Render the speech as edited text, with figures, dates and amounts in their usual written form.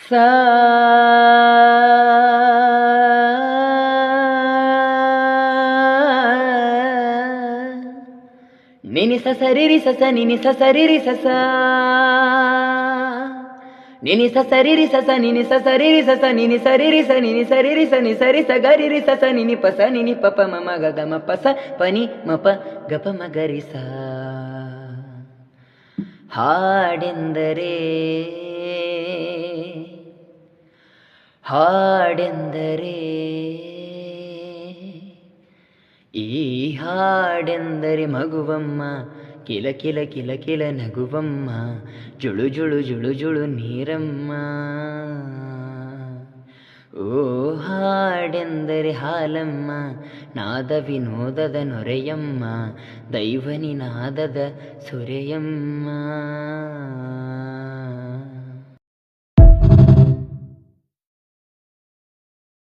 ಸಾ ನಿನಿ ಸ ಸರಿರಿ ಸಸ ನಿನಿ ಸ ಸರಿರಿ ಸಸ ನಿನಿ ಸ ಸರಿರಿ ಸಸ ನಿನಿ ಸ ಸರಿರಿ ಸಸ ನಿನಿ ಸರಿರಿ ಸ ನಿನಿ ಸರಿರಿ ಸ ನಿ ಸರಿ ಸ ಗರಿರಿ ಸಸ ನಿನಿ ಪಸ ನಿನಿ ಪಪ ಮಮ ಗಗ ಮ ಪಸ ಪನಿ ಮಪ ಗಪ ಮಗರಿ ಸ. ಹಾಡೆಂದರೆ ಹಾಡೆಂದರೆ ಈ ಹಾಡೆಂದರೆ ಮಗುವಮ್ಮ, ಕಿಲ ಕಿಲ ಕಿಲ ಕಿಲ ನಗುವಮ್ಮ, ಜುಳು ಜುಳು ಜುಳು ಜುಳು ನೀರಮ್ಮ. ಓ ಹಾಡೆಂದರೆ ಹಾಲಮ್ಮ, ನಾದ ವಿನೋದದ ನೊರೆಯಮ್ಮ, ದೈವನಿ ನಾದದ ಸೊರೆಯಮ್ಮ.